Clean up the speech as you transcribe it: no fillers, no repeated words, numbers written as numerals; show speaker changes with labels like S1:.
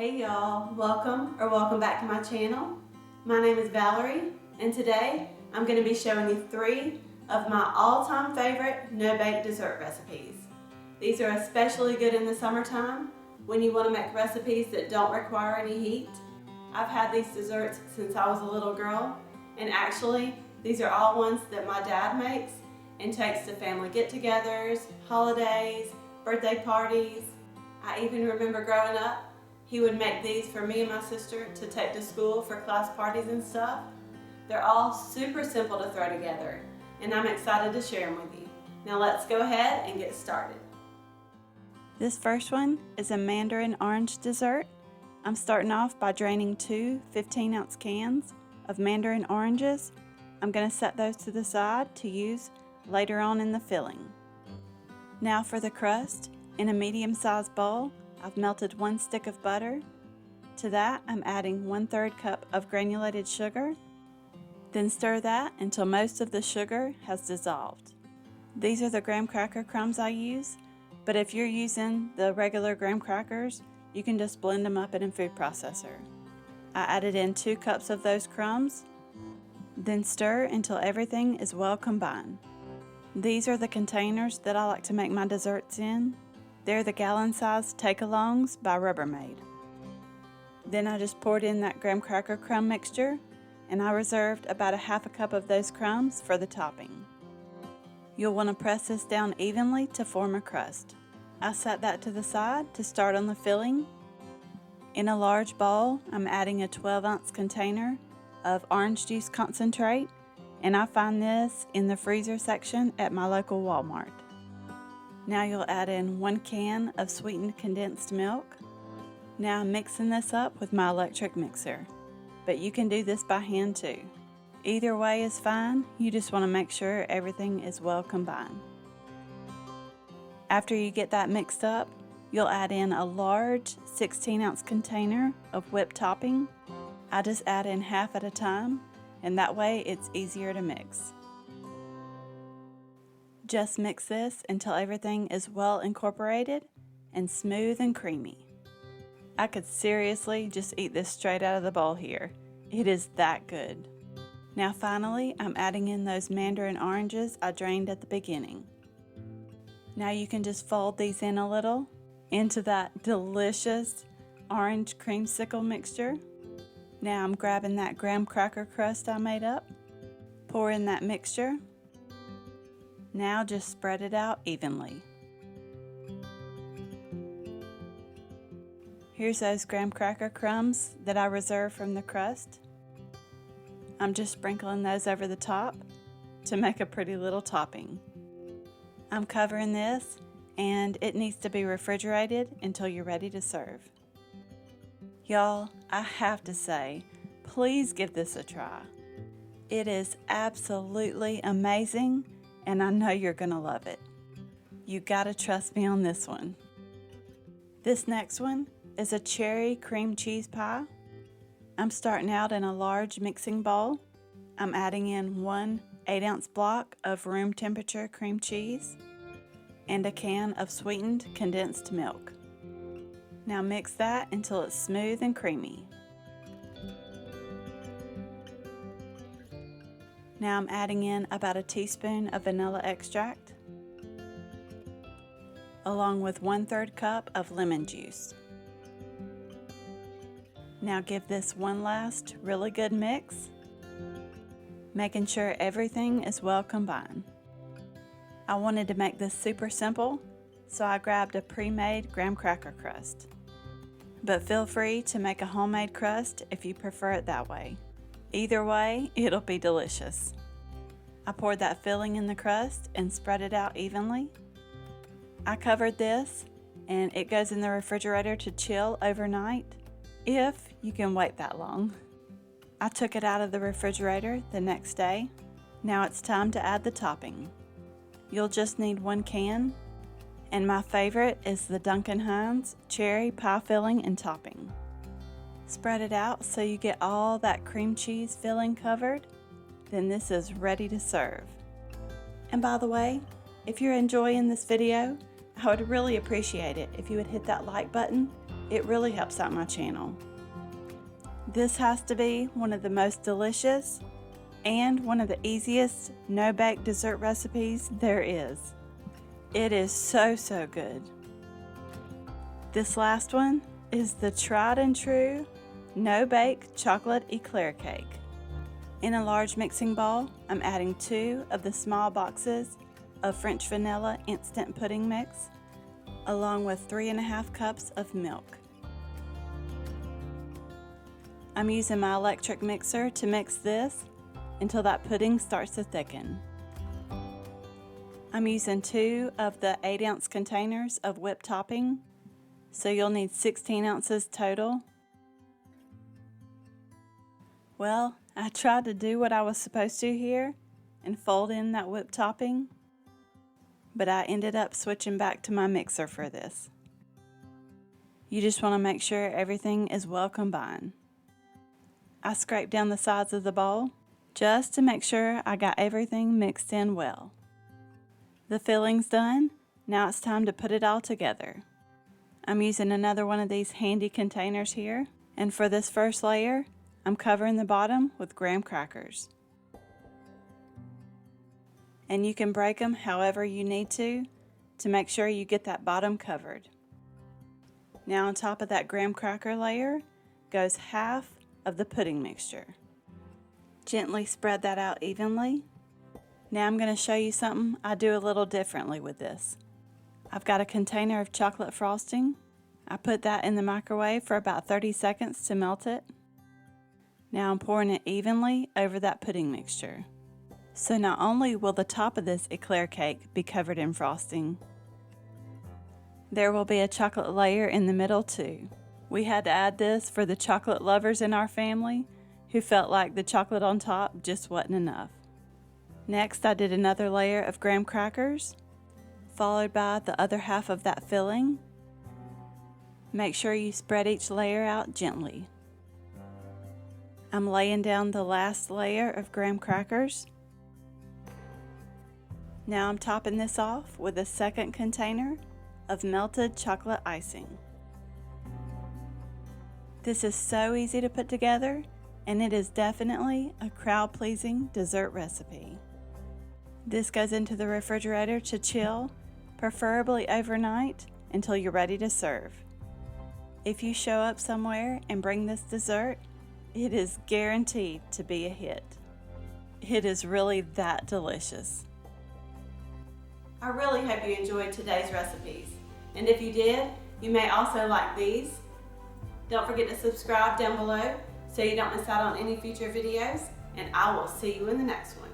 S1: Hey y'all, welcome back to my channel. My name is Valerie, and today I'm going to be showing you 3 of my all-time favorite no-bake dessert recipes. These are especially good in the summertime when you want to make recipes that don't require any heat. I've had these desserts since I was a little girl, and actually these are all ones that my dad makes and takes to family get-togethers, holidays, birthday parties. I even remember growing up, he would make these for me and my sister to take to school for class parties and stuff. They're all super simple to throw together, and I'm excited to share them with you. Now let's go ahead and get started. This first one is a Mandarin Orange dessert. I'm starting off by draining 2 15-ounce cans of Mandarin Oranges. I'm going to set those to the side to use later on in the filling. Now for the crust. In a medium-sized bowl, I've melted 1 stick of butter. To that, I'm adding 1/3 cup of granulated sugar. Then stir that until most of the sugar has dissolved. These are the graham cracker crumbs I use, but if you're using the regular graham crackers, you can just blend them up in a food processor. I added in 2 cups of those crumbs, then stir until everything is well combined. These are the containers that I like to make my desserts in. They're the gallon-sized take-alongs by Rubbermaid. Then I just poured in that graham cracker crumb mixture, and I reserved about 1/2 cup of those crumbs for the topping. You'll want to press this down evenly to form a crust. I set that to the side to start on the filling. In a large bowl, I'm adding a 12-ounce container of orange juice concentrate, and I find this in the freezer section at my local Walmart. Now you'll add in 1 can of sweetened condensed milk. Now I'm mixing this up with my electric mixer, but you can do this by hand too. Either way is fine, you just want to make sure everything is well combined. After you get that mixed up, you'll add in a large 16-ounce container of whipped topping. I just add in half at a time, and that way it's easier to mix. Just mix this until everything is well incorporated and smooth and creamy. I could seriously just eat this straight out of the bowl here. It is that good. Now finally, I'm adding in those Mandarin oranges I drained at the beginning. Now you can just fold these in a little into that delicious orange creamsicle mixture. Now I'm grabbing that graham cracker crust I made up, pour in that mixture. Now just spread it out evenly. Here's those graham cracker crumbs that I reserved from the crust. I'm just sprinkling those over the top to make a pretty little topping. I'm covering this, and it needs to be refrigerated until you're ready to serve. Y'all, I have to say, please give this a try. It is absolutely amazing, and I know you're gonna love it. You gotta trust me on this one. This next one is a cherry cream cheese pie. I'm starting out in a large mixing bowl. I'm adding in 1 8-ounce block of room temperature cream cheese and a can of sweetened condensed milk. Now mix that until it's smooth and creamy. Now I'm adding in about 1 teaspoon of vanilla extract, along with 1/3 cup of lemon juice. Now give this one last really good mix, making sure everything is well combined. I wanted to make this super simple, so I grabbed a pre-made graham cracker crust. But feel free to make a homemade crust if you prefer it that way. Either way, it'll be delicious. I poured that filling in the crust and spread it out evenly. I covered this, and it goes in the refrigerator to chill overnight, if you can wait that long. I took it out of the refrigerator the next day. Now it's time to add the topping. You'll just need 1 can, and my favorite is the Duncan Hines cherry pie filling and topping. Spread it out so you get all that cream cheese filling covered, then this is ready to serve. And by the way, if you're enjoying this video, I would really appreciate it if you would hit that like button It really helps out my channel. This has to be one of the most delicious and one of the easiest no-bake dessert recipes there is. It is so good. This last one is the tried and true no-bake chocolate eclair cake. In a large mixing bowl, I'm adding 2 of the small boxes of French vanilla instant pudding mix, along with 3½ cups of milk. I'm using my electric mixer to mix this until that pudding starts to thicken. I'm using 2 of the 8-ounce containers of whipped topping, so you'll need 16 ounces total. Well, I tried to do what I was supposed to here and fold in that whipped topping, but I ended up switching back to my mixer for this. You just want to make sure everything is well combined. I scraped down the sides of the bowl just to make sure I got everything mixed in well. The filling's done, now it's time to put it all together. I'm using another one of these handy containers here, and for this first layer, I'm covering the bottom with graham crackers. And you can break them however you need to make sure you get that bottom covered. Now on top of that graham cracker layer goes half of the pudding mixture. Gently spread that out evenly. Now I'm going to show you something I do a little differently with this. I've got a container of chocolate frosting. I put that in the microwave for about 30 seconds to melt it. Now I'm pouring it evenly over that pudding mixture. So not only will the top of this eclair cake be covered in frosting, there will be a chocolate layer in the middle too. We had to add this for the chocolate lovers in our family who felt like the chocolate on top just wasn't enough. Next, I did another layer of graham crackers, followed by the other half of that filling. Make sure you spread each layer out gently. I'm laying down the last layer of graham crackers. Now I'm topping this off with a second container of melted chocolate icing. This is so easy to put together, and it is definitely a crowd-pleasing dessert recipe. This goes into the refrigerator to chill, preferably overnight, until you're ready to serve. If you show up somewhere and bring this dessert, it is guaranteed to be a hit. It is really that delicious. I really hope you enjoyed today's recipes, and if you did, you may also like these. Don't forget to subscribe down below so you don't miss out on any future videos, and I will see you in the next one.